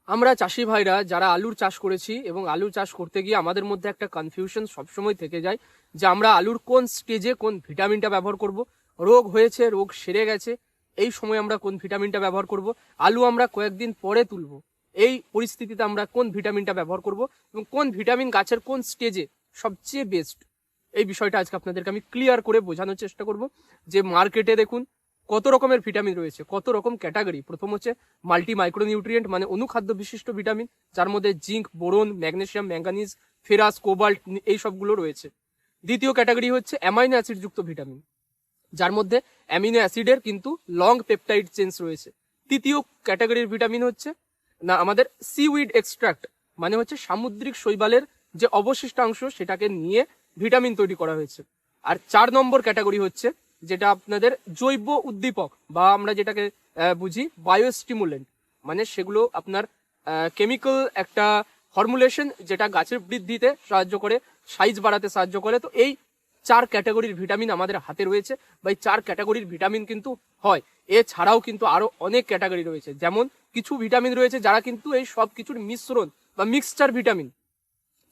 আমরা চাষি ভাইরা যারা আলুর চাষ করেছি এবং আলু চাষ করতে গিয়ে আমাদের মধ্যে একটা কনফিউশন সবসময় থেকে যায় যে আমরা আলুর কোন স্টেজে কোন ভিটামিনটা ব্যবহার করব। রোগ হয়েছে, রোগ সেরে গেছে, এই সময় আমরা কোন ভিটামিনটা ব্যবহার করব। আলু আমরা কয়েকদিন পরে তুলব, এই পরিস্থিতিতে আমরা কোন ভিটামিনটা ব্যবহার করব এবং কোন ভিটামিন গাছের কোন স্টেজে সবচেয়ে বেস্ট, এই বিষয়টা আজকে আপনাদেরকে আমি ক্লিয়ার করে বোঝানোর চেষ্টা করব। যে মার্কেটে দেখুন কত রকমের ভিটামিন রয়েছে, কত রকম ক্যাটাগরি। প্রথম হচ্ছে মাল্টি মাইক্রোনিউট্রিয়েন্ট, মানে অনুখাদ্য বিশিষ্ট ভিটামিন, যার মধ্যে zinc, boron, magnesium, manganese, ferrous, cobalt এই সবগুলো রয়েছে। দ্বিতীয় ক্যাটাগরি হচ্ছে অ্যামাইনো অ্যাসিড যুক্ত ভিটামিন, যার মধ্যে অ্যামিনো অ্যাসিডের কিন্তু লং পেপটাইড চেইনস রয়েছে। তৃতীয় ক্যাটাগরির ভিটামিন হচ্ছে না আমাদের সিউইড এক্সট্রাক্ট, মানে হচ্ছে সামুদ্রিক শৈবালের যে অবশিষ্টাংশ সেটাকে নিয়ে ভিটামিন তৈরি করা হয়েছে। আর 4 নম্বর ক্যাটাগরি হচ্ছে যেটা আপনাদের জৈব উদ্দীপক, বা আমরা যেটাকে বুঝি বায়োস্টিমুলেন্ট, মানে সেগুলো আপনার কেমিক্যাল একটা ফর্মুলেশন যেটা গাছের বৃদ্ধিতে সাহায্য করে, সাইজ বাড়াতে সাহায্য করে। তো এই 4 ক্যাটাগরির ভিটামিন আমাদের হাতে রয়েছে, বা এই 4 ক্যাটাগরির ভিটামিন কিন্তু হয়। এছাড়াও কিন্তু আরো অনেক ক্যাটাগরি রয়েছে, যেমন কিছু ভিটামিন রয়েছে যারা কিন্তু এই সব কিছুর মিশ্রণ বা মিক্সচার ভিটামিন।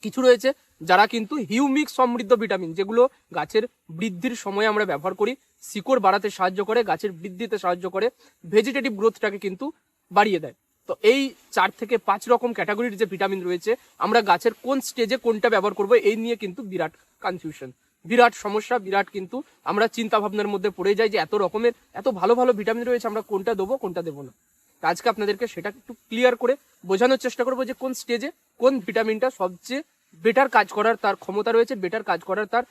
কিছু রয়েছে যারা কিন্তু হিউমিক সমৃদ্ধ ভিটামিন, যেগুলো গাছের বৃদ্ধির সময় আমরা ব্যবহার করি, শিকড় বাড়াতে সাহায্য করে, গাছের বৃদ্ধিতে সাহায্য করে, ভেজিটেটিভ গ্রোথটাকে কিন্তু বাড়িয়ে দেয়। তো এই 4 থেকে 5 রকম ক্যাটাগরির যে ভিটামিন রয়েছে, আমরা গাছের কোন স্টেজে কোনটা ব্যবহার করব এই নিয়ে কিন্তু বিরাট কনফিউশন, বিরাট সমস্যা, বিরাট কিন্তু আমরা চিন্তা ভাবনার মধ্যে পড়ে যাই যে এত রকমের এত ভালো ভালো ভিটামিন রয়েছে, আমরা কোনটা দেবো কোনটা দেবো না। আজকে আপনাদেরকে সেটা একটু ক্লিয়ার করে বোঝানোর চেষ্টা করবো যে কোন স্টেজে কোন ভিটামিনটা সবচেয়ে বেটার কাজ করার তার ক্ষমতা রয়েছে, বেটার কাজ করার তার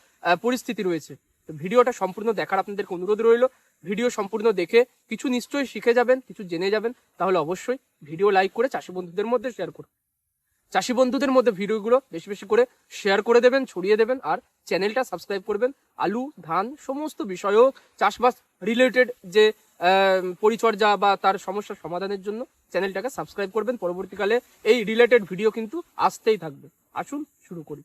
পরিস্থিতি রয়েছে। তো ভিডিওটা সম্পূর্ণ দেখার আপনাদেরকে অনুরোধ রইল। ভিডিও সম্পূর্ণ দেখে কিছু নিশ্চয়ই শিখে যাবেন, কিছু জেনে যাবেন। তাহলে অবশ্যই ভিডিও লাইক করে চাষি বন্ধুদের মধ্যে শেয়ার করুন, চাষি বন্ধুদের মধ্যে ভিডিওগুলো বেশি বেশি করে শেয়ার করে দেবেন, ছড়িয়ে দেবেন। আর চ্যানেলটা সাবস্ক্রাইব করবেন। আলু, ধান সমস্ত বিষয়ও চাষবাস রিলেটেড যে পরিচর্যা বা তার সমস্যার সমাধানের জন্য চ্যানেলটাকে সাবস্ক্রাইব করবেন। পরবর্তীকালে এই রিলেটেড ভিডিও কিন্তু আসতেই থাকবে। আসুন শুরু করি।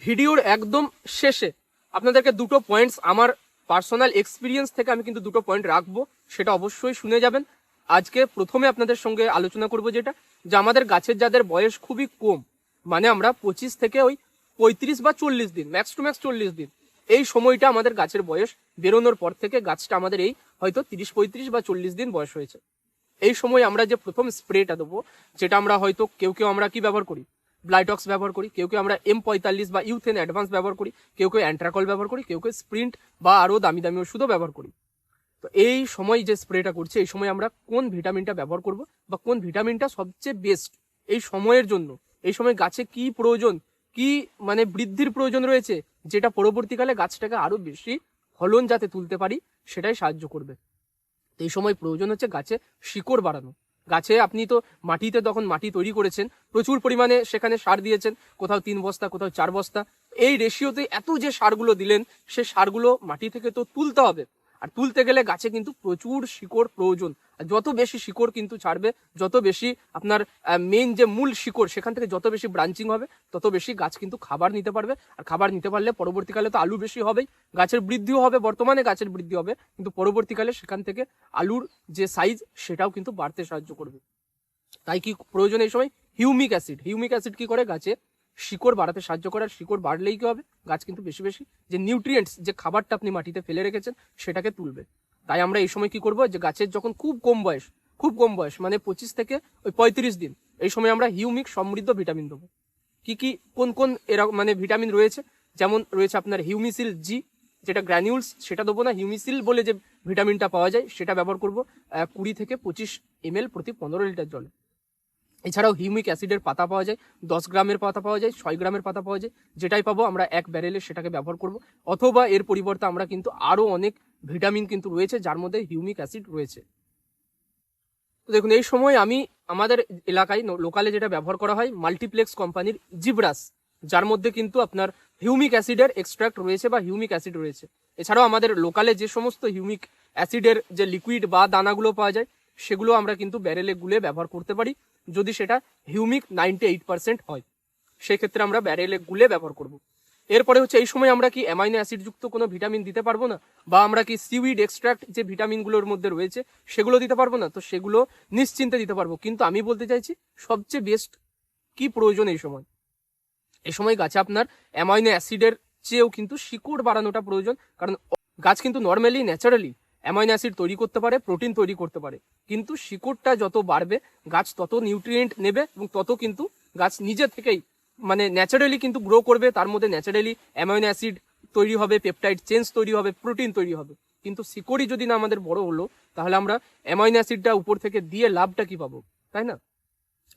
ভিডিওর একদম শেষে আপনাদেরকে দুটো পয়েন্টস আমার পার্সোনাল এক্সপিরিয়েন্স থেকে আমি কিন্তু দুটো পয়েন্ট রাখবো, সেটা অবশ্যই শুনে যাবেন। আজকে প্রথমে আপনাদের সঙ্গে আলোচনা করবো যেটা, যে আমাদের গাছের যাদের বয়স খুবই কম, মানে আমরা 25 থেকে ওই 35 বা 40 দিন, ম্যাক্স টু ম্যাক্স 40 দিন, এই সময়টা আমাদের গাছের বয়স বেরোনোর পর থেকে গাছটা আমাদের এই হয়তো 30, 35 বা 40 দিন বয়স হয়েছে। এই সময় আমরা যে প্রথম স্প্রেটা দেবো, যেটা আমরা হয়তো কেউ কেউ আমরা কি ব্যবহার করি, ব্লাইটক্স ব্যবহার করি, কেউ কেউ আমরা M45 বা ইউথেন অ্যাডভান্স ব্যবহার করি, কেউ কেউ অ্যান্ট্রাকল ব্যবহার করি, কেউ কেউ স্প্রিন্ট বা আরও দামি দামি ওষুধও ব্যবহার করি। তো এই সময় যে স্প্রেটা করছি, এই সময় আমরা কোন ভিটামিনটা ব্যবহার করব বা কোন ভিটামিনটা সবচেয়ে বেস্ট এই সময়ের জন্য, এই সময় গাছে কি প্রয়োজন, কি মানে বৃদ্ধির প্রয়োজন রয়েছে, যেটা পরবর্তীকালে গাছটাকে আরো বেশি ফলন যাতে তুলতে পারি সেটাই সাহায্য করবে। এই সময় প্রয়োজন হচ্ছে গাছে শিকড় বাড়ানো। গাছে আপনি তো মাটিতে তখন মাটি তৈরি করেছেন, প্রচুর পরিমাণে সেখানে সার দিয়েছেন, কোথাও 3 বস্তা কোথাও 4 বস্তা, এই রেশিওতে এত যে সারগুলো দিলেন, সে সারগুলো মাটি থেকে তো তুলতে হবে। আর তুলতে গেলে গাছে কিন্তু প্রচুর শিকড় প্রয়োজন। আর যত বেশি শিকড় কিন্তু ছাড়বে, যত বেশি আপনার মেইন যে মূল শিকড় সেখান থেকে যত বেশি ব্রাঞ্চিং হবে, তত বেশি গাছ কিন্তু খাবার নিতে পারবে। আর খাবার নিতে পারলে পরবর্তীকালে তো আলু বেশি হবেই, গাছের বৃদ্ধিও হবে, বর্তমানে গাছের বৃদ্ধি হবে, কিন্তু পরবর্তীকালে সেখান থেকে আলুর যে সাইজ সেটাও কিন্তু বাড়তে সাহায্য করবে। তাই কি প্রয়োজন এই সময় হিউমিক অ্যাসিড। হিউমিক অ্যাসিড কি করে, গাছে শিকড় বাড়াতে সাহায্য করে। আর শিকড় বাড়লেই কি হবে, গাছ কিন্তু বেশি বেশি যে নিউট্রিয়েন্টস, যে খাবারটা আপনি মাটিতে ফেলে রেখেছেন সেটাকে তুলবে। তাই আমরা এই সময় কি করব, যে গাছের যখন খুব কম বয়স মানে 25 থেকে ওই 35 দিন, এই সময় আমরা হিউমিক সমৃদ্ধ ভিটামিন দেবো। কি কি কোন কোন এরকম মানে ভিটামিন রয়েছে, যেমন রয়েছে আপনার হিউমিসিল জি, যেটা গ্র্যানিউলস, সেটা দেবো না, হিউমিসিল বলে যে ভিটামিনটা পাওয়া যায় সেটা ব্যবহার করব 20 থেকে 25 ml প্রতি 15 লিটার জলে। এছাড়াও হিউমিক অ্যাসিডের পাতা পাওয়া যায়, 10 গ্রামের পাতা পাওয়া যায়, 6 গ্রামের পাতা পাওয়া যায়, যেটাই পাবো আমরা এক ব্যারেলে সেটাকে ব্যবহার করব। অথবা এর পরিবর্তে আমরা কিন্তু আরো অনেক ভিটামিন কিন্তু রয়েছে যার মধ্যে হিউমিক অ্যাসিড রয়েছে। তো দেখুন এই সময় আমি আমাদের এলাকায় লোকালে যেটা ব্যবহার করা হয় মাল্টিপ্লেক্স কোম্পানির জিব্রাস, যার মধ্যে কিন্তু আপনার হিউমিক অ্যাসিডের এক্সট্রাক্ট রয়েছে বা হিউমিক অ্যাসিড রয়েছে। এছাড়াও আমাদের লোকালে যে সমস্ত হিউমিক অ্যাসিডের যে লিকুইড বা দানাগুলো পাওয়া যায়, সেগুলো আমরা কিন্তু ব্যারেলে গুলে ব্যবহার করতে পারি। যদি সেটা হিউমিক 98% হয়, সেক্ষেত্রে আমরা ব্যারেলে গুলে ব্যবহার করব। এরপরে হচ্ছে এই সময় আমরা কি অ্যামাইনো অ্যাসিড যুক্ত কোনো ভিটামিন দিতে পারবো না, বা আমরা কি সিউইড এক্সট্রাক্ট যে ভিটামিনগুলোর মধ্যে রয়েছে সেগুলো দিতে পারবো না? তো সেগুলো নিশ্চিন্তে দিতে পারবো। কিন্তু আমি বলতে চাইছি সবচেয়ে বেস্ট কি প্রয়োজন এই সময় গাছে আপনার অ্যামাইনো অ্যাসিডের চেয়েও কিন্তু শিকড় বাড়ানোটা প্রয়োজন। কারণ গাছ কিন্তু নর্মালি ন্যাচারালি অ্যামাইনো অ্যাসিড তৈরি করতে পারে, প্রোটিন তৈরি করতে পারে, কিন্তু শিকড়টা যত বাড়বে গাছ তত নিউট্রিয়েন্ট নেবে এবং তত কিন্তু গাছ নিজে থেকেই মানে ন্যাচারালি কিন্তু গ্রো করবে। তার মধ্যে ন্যাচারালি অ্যামাইনো অ্যাসিড তৈরি হবে, পেপটাইড চেঞ্জ তৈরি হবে, প্রোটিন তৈরি হবে। কিন্তু শিকড়ই যদি না আমাদের বড় হলো, তাহলে আমরা অ্যামাইনো অ্যাসিডটা উপর থেকে দিয়ে লাভটা কি পাবো, তাই না?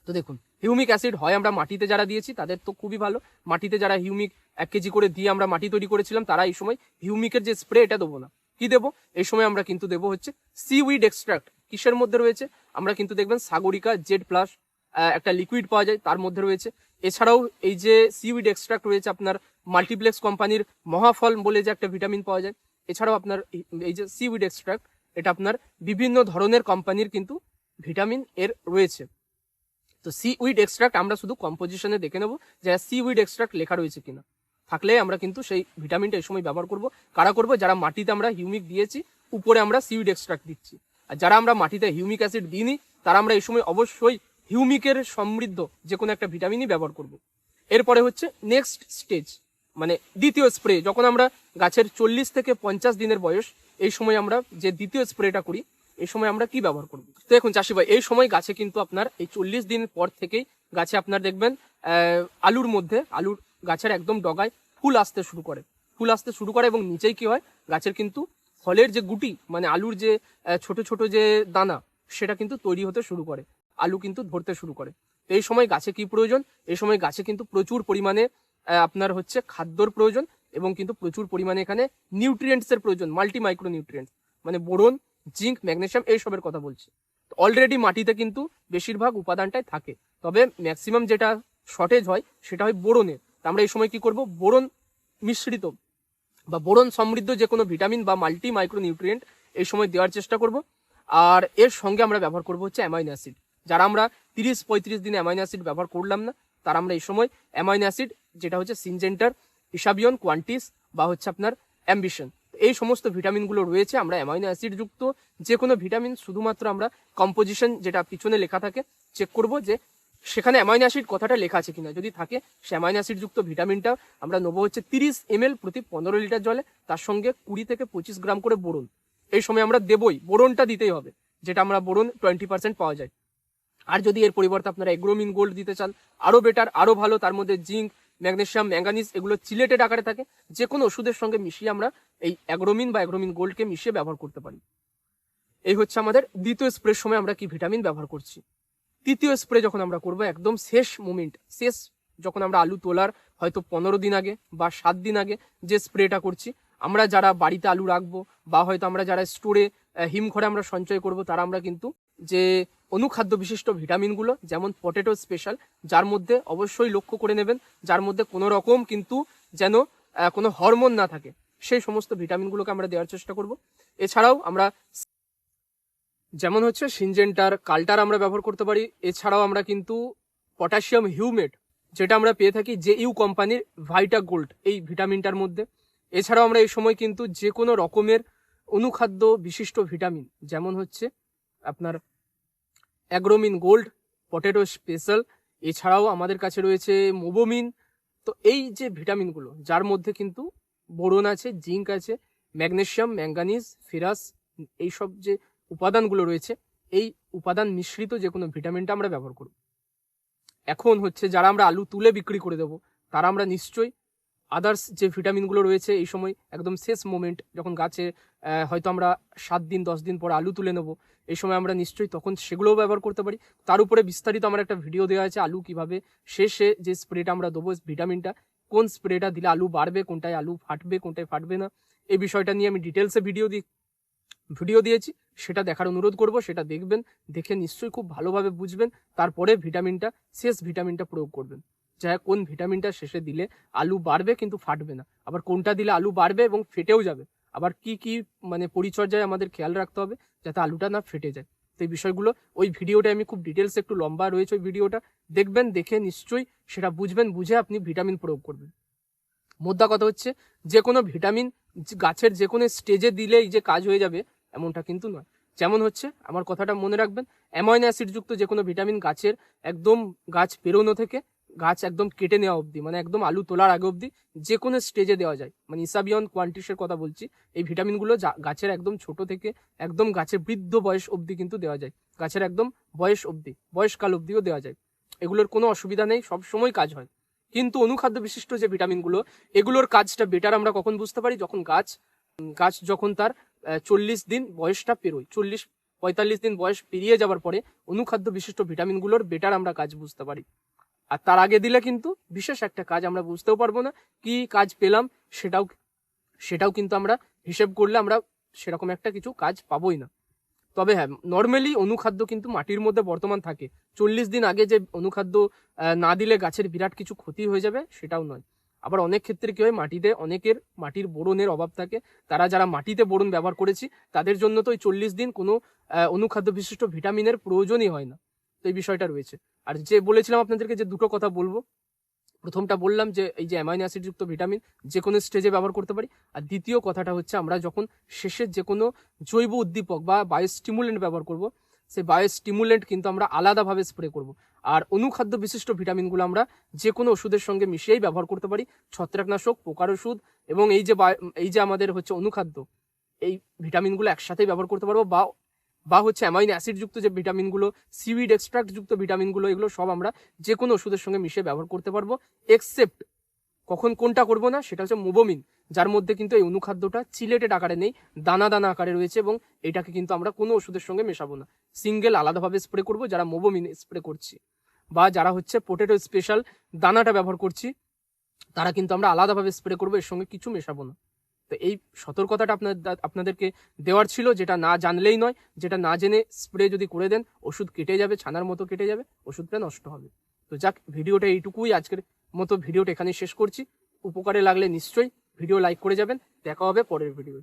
তো দেখুন, হিউমিক অ্যাসিড হয় আমরা মাটিতে যারা দিয়েছি তাদের তো খুবই ভালো। মাটিতে যারা হিউমিক 1 কেজি করে দিয়ে আমরা মাটি তৈরি করেছিলাম, তারা এই সময় হিউমিকের যে স্প্রে এটা দেবো না। কি দেবো এই সময়? আমরা কিন্তু দেবো হচ্ছে সিউইড এক্সট্রাক্ট। কিসের মধ্যে রয়েছে? আমরা কিন্তু দেখবেন সাগরিকা জেড প্লাস একটা লিকুইড পাওয়া যায়, তার মধ্যে রয়েছে। এছাড়াও এই যে সিউইড এক্সট্রাক্ট রয়েছে আপনার মাল্টিপ্লেক্স কোম্পানির মহাফল বলে যে একটা ভিটামিন পাওয়া যায়। এছাড়াও আপনার এই যে সিউইড এক্সট্রাক্ট, এটা আপনার বিভিন্ন ধরনের কোম্পানির কিন্তু ভিটামিন এর রয়েছে। তো সিউইড এক্সট্রাক্ট আমরা শুধু কম্পোজিশনে দেখে নেবো যে সিউইড এক্সট্রাক্ট লেখা রয়েছে কিনা। থাকলে আমরা কিন্তু সেই ভিটামিনটা এই সময় ব্যবহার করব। কারা করবো? যারা মাটিতে আমরা হিউমিক দিয়েছি, উপরে আমরা সিউইড এক্সট্রাক্ট দিচ্ছি। আর যারা আমরা মাটিতে হিউমিক অ্যাসিড দিইনি, তারা আমরা এই সময় অবশ্যই হিউমিকের সমৃদ্ধ যে কোনো একটা ভিটামিনই ব্যবহার করব। এরপরে হচ্ছে নেক্সট স্টেজ, মানে দ্বিতীয় স্প্রে। যখন আমরা গাছের 40 থেকে 50 দিনের বয়স, এই সময় আমরা যে দ্বিতীয় স্প্রেটা করি, এই সময় আমরা কি ব্যবহার করব? তো এখন চাষি ভাই, এই সময় গাছে কিন্তু আপনার এই 40 দিন পর থেকেই গাছে আপনার দেখবেন আলুর মধ্যে আলুর গাছের একদম ডগায় ফুল আসতে শুরু করে এবং নিচেই কি হয়, গাছের কিন্তু ফলের যে গুটি মানে আলুর যে ছোট ছোট যে দানা, সেটা কিন্তু তৈরি হতে শুরু করে, আলু কিন্তু ধরতে শুরু করে। তো এই সময় গাছে কি প্রয়োজন? এই সময় গাছে কিন্তু প্রচুর পরিমাণে আপনার হচ্ছে খাদ্যর প্রয়োজন এবং কিন্তু প্রচুর পরিমাণে এখানে নিউট্রিয়েন্টসের প্রয়োজন, মাল্টি মাইক্রো নিউট্রিয়েন্টস, মানে বোরন, জিঙ্ক, ম্যাগনেসিয়াম, এইসবের কথা বলছি। অলরেডি মাটিতে কিন্তু বেশিরভাগ উপাদানটাই থাকে, তবে ম্যাক্সিমাম যেটা শর্টেজ হয় সেটা হয় বোরনের। আমরা এই সময় কি করব? বোরন মিশ্রিত বা বোরন সমৃদ্ধ যে কোনো ভিটামিন বা মাল্টি মাইক্রো নিউট্রিয়েন্ট এই সময় দেওয়ার চেষ্টা করব। আর এর সঙ্গে আমরা ব্যবহার করব হচ্ছে অ্যামাইনো অ্যাসিড। যারা আমরা 30-35 দিনে অ্যামাইনো অ্যাসিড ব্যবহার করলাম না, তারা আমরা এই সময় অ্যামাইনো অ্যাসিড যেটা হচ্ছে সিনজেন্টার, ইসাবিয়ন, কোয়ান্টিস বা হচ্ছে আপনার অ্যাম্বিশন, এই সমস্ত ভিটামিনগুলো রয়েছে। আমরা অ্যামাইনো অ্যাসিড যুক্ত যে কোনো ভিটামিন শুধুমাত্র আমরা কম্পোজিশন যেটা পিছনে লেখা থাকে চেক করব যে সেখানে অ্যামাইনো অ্যাসিড কথাটা লেখা আছে কিনা। যদি থাকে, সে অ্যামাইনো অ্যাসিড যুক্ত ভিটামিনটা আমরা নেবো হচ্ছে 30 ml প্রতি 15 লিটার জলে, তার সঙ্গে 20 থেকে 25 গ্রাম করে বোরন। এই সময় আমরা দেবই, বোরনটা দিতেই হবে, যেটা আমরা বোরন 20% পাওয়া যায়। আর যদি এর পরিবর্তে আপনারা এগ্রোমিন গোল্ড দিতে চান, আরো বেটার, আরো ভালো। তার মধ্যে জিঙ্ক, ম্যাগনেসিয়াম, ম্যাঙ্গানিজ এগুলো চিলেটেড আকারে থাকে, যে কোনো ওষুধের সঙ্গে মিশিয়ে আমরা এই অ্যাগ্রোমিন বা অ্যাগ্রোমিন গোল্ডকে মিশিয়ে ব্যবহার করতে পারি। এই হচ্ছে আমাদের দ্বিতীয় স্প্রের সময় আমরা কি ভিটামিন ব্যবহার করছি। তৃতীয় স্প্রে যখন আমরা করবো, একদম শেষ মোমেন্ট, শেষ যখন আমরা আলু তোলার হয়তো 15 দিন আগে বা 7 দিন আগে যে স্প্রেটা করছি, আমরা যারা বাড়িতে আলু রাখবো বা হয়তো আমরা যারা স্টোরে হিমঘরে আমরা সঞ্চয় করব, তারা আমরা কিন্তু যে অনুখাদ্য বিশিষ্ট ভিটামিনগুলো, যেমন পটেটো স্পেশাল, যার মধ্যে অবশ্যই লক্ষ্য করে নেবেন যার মধ্যে কোনো রকম কিন্তু যেন কোনো হরমোন না থাকে, সেই সমস্ত ভিটামিনগুলোকে আমরা দেওয়ার চেষ্টা করব। এছাড়াও আমরা যেমন হচ্ছে সিনজেন্টার, কাল্টার আমরা ব্যবহার করতে পারি। এছাড়াও আমরা কিন্তু পটাশিয়াম হিউমেট, যেটা আমরা পেয়ে থাকি যে ইউ কোম্পানির ভাইটা গোল্ড, এই ভিটামিনটার মধ্যে। এছাড়াও আমরা এই সময় কিন্তু যে কোনো রকমের অনুখাদ্য বিশিষ্ট ভিটামিন, যেমন হচ্ছে আপনার অ্যাগ্রোমিন গোল্ড, পটেটো স্পেশাল, এছাড়াও আমাদের কাছে রয়েছে মোবোমিন। তো এই যে ভিটামিনগুলো, যার মধ্যে কিন্তু বোরন আছে, জিঙ্ক আছে, ম্যাগনেসিয়াম, ম্যাঙ্গানিজ, ফেরাস, এইসব যে উপাদানগুলো রয়েছে, এই উপাদান মিশ্রিত যে কোনো ভিটামিনটা আমরা ব্যবহার করব। এখন হচ্ছে যারা আমরা আলু তুলে বিক্রি করে দেবো, তারা আমরা নিশ্চয়ই আদার্স যে ভিটামিনগুলো রয়েছে এই সময় একদম শেষ মোমেন্ট, যখন গাছে হয়তো আমরা 7 দিন 10 দিন পর আলু তুলে নেবো, এই সময় আমরা নিশ্চয়ই তখন সেগুলোও ব্যবহার করতে পারি। তার উপরে বিস্তারিত আমার একটা ভিডিও দেওয়া আছে, আলু কিভাবে শেষে যে স্প্রেটা আমরা দেবো ভিটামিনটা, কোন স্প্রেটা দিলে আলু বাড়বে, কোনটায় আলু ফাটবে, কোনটায় ফাটবে না, এই বিষয়টা নিয়ে আমি ডিটেলসে ভিডিও দিয়েছি। সেটা দেখার অনুরোধ করব, সেটা দেখবেন, দেখে নিশ্চয়ই খুব ভালোভাবে বুঝবেন, তারপরে শেষ ভিটামিনটা প্রয়োগ করবেন। যা কোন ভিটামিনটা শেষে দিলে আলু বাড়বে কিন্তু ফাটবে না, আবার কোনটা দিলে আলু বাড়বে এবং ফেটেও যাবে, আবার কি কি মানে পরিচর্যায় আমাদের খেয়াল রাখতে হবে যাতে আলুটা না ফেটে যায়। তো এই বিষয়গুলো ওই ভিডিওটা আমি খুব ডিটেলস, একটু লম্বা রয়েছে ওই ভিডিওটা, দেখবেন, দেখে নিশ্চয়ই সেটা বুঝবেন, বুঝে আপনি ভিটামিন প্রয়োগ করবেন। মোদ্দা কথা হচ্ছে যে কোনো ভিটামিন গাছের যে কোনো স্টেজে দিলেই যে কাজ হয়ে যাবে এমনটা কিন্তু নয়। যেমন হচ্ছে, আমার কথাটা মনে রাখবেন, অ্যামাইনো অ্যাসিড যুক্ত যে কোনো ভিটামিন গাছের একদম গাছ পেরোনো থেকে গাছ একদম কেটে নেওয়া অবধি, মানে একদম আলু তোলার আগে অবধি যে কোনো স্টেজে দেওয়া যায়। মানে ইসাবিয়ন কোয়ান্টিসের কথা বলছি। এই ভিটামিনগুলো গাছের একদম ছোট থেকে একদম গাছের বৃদ্ধ বয়স অবধি কিন্তু দেওয়া যায়, গাছের একদম বয়স অবধি, বয়সকাল অবধিও দেওয়া যায়। এগুলোর কোনো অসুবিধা নেই, সব সময় কাজ হয়। কিন্তু অনুখাদ্য বিশিষ্ট যে ভিটামিনগুলো, এগুলোর কাজটা বেটার আমরা কখন বুঝতে পারি? যখন গাছ যখন তার 40 দিন বয়সটা পেরোয়, 40-45 দিন বয়স পেরিয়ে যাওয়ার পরে অনুখাদ্য বিশিষ্ট ভিটামিনগুলোর বেটার আমরা কাজ বুঝতে পারি। আর তার আগে দিলে কিন্তু বিশেষ একটা কাজ আমরা বুঝতেও পারবো না, কি কাজ পেলাম সেটাও কিন্তু আমরা হিসেব করলে আমরা সেরকম একটা কিছু কাজ পাবোই না। তবে হ্যাঁ, নর্মালি অনুখাদ্য কিন্তু মাটির মধ্যে বর্তমান থাকে। 40 দিন আগে যে অনুখাদ্য না দিলে গাছের বিরাট কিছু ক্ষতি হয়ে যাবে সেটাও নয়। আবার অনেক ক্ষেত্রে কি হয়, অনেকের মাটির বোরনের অভাব থাকে। যারা মাটিতে বোরন ব্যবহার করেছি তাদের জন্য তো ওই 40 দিন কোনো অনুখাদ্য বিশিষ্ট ভিটামিনের প্রয়োজনই হয় না। তো এই বিষয়টা রয়েছে। আর যে বলেছিলাম আপনাদেরকে যে দুটো কথা বলবো, প্রথমটা বললাম যে এই যে অ্যামাইনো অ্যাসিড যুক্ত ভিটামিন যে কোনো স্টেজে ব্যবহার করতে পারি। আর দ্বিতীয় কথাটা হচ্ছে, আমরা যখন শেষের যে কোনো জৈব উদ্দীপক বা বায়োস্টিমুলেন্ট ব্যবহার করব, সেই বায়োস্টিমুলেন্ট কিন্তু আমরা আলাদাভাবে স্প্রে করব। আর অনুখাদ্য বিশিষ্ট ভিটামিনগুলো আমরা যে কোনো ওষুধের সঙ্গে মিশিয়েই ব্যবহার করতে পারি। ছত্রাকনাশক, পোকার ওষুধ এবং এই যে আমাদের হচ্ছে অনুখাদ্য, এই ভিটামিনগুলো একসাথেই ব্যবহার করতে পারবো। বা হচ্ছে অ্যামাইনো অ্যাসিড যুক্ত যে ভিটামিনগুলো, সিউইড এক্সট্রাক্ট যুক্ত ভিটামিনগুলো, এগুলো সব আমরা যে কোনো ওষুধের সঙ্গে মিশিয়ে ব্যবহার করতে পারবো। এক্সেপ্ট কখন কোনটা করবো না, সেটা হচ্ছে মোবোমিন, যার মধ্যে কিন্তু এই অনুখাদ্যটা চিলেটেড আকারে নেই, দানা দানা আকারে রয়েছে, এবং এটাকে কিন্তু আমরা কোনো ওষুধের সঙ্গে মেশাবো না। সিঙ্গেল আলাদাভাবে স্প্রে করবো যারা মোবোমিন স্প্রে করছি, বা যারা হচ্ছে পোটেটো স্পেশাল দানাটা ব্যবহার করছি, তারা কিন্তু আমরা আলাদাভাবে স্প্রে করবো, এর সঙ্গে কিছু মেশাবো না। তো এই সতর্কতাটা আপনাদেরকে দেওয়ার ছিল, যেটা না জানলেই নয়, যেটা না জেনে স্প্রে যদি করে দেন ওষুধ কেটে যাবে, ছানার মতো কেটে যাবে, ওষুধটা নষ্ট হবে। তো যাক, ভিডিওটা এইটুকুই, আজকের মতো ভিডিওটা এখানেই শেষ করছি। উপকারে লাগলে নিশ্চয়ই ভিডিও লাইক করে যাবেন। দেখা হবে পরের ভিডিও।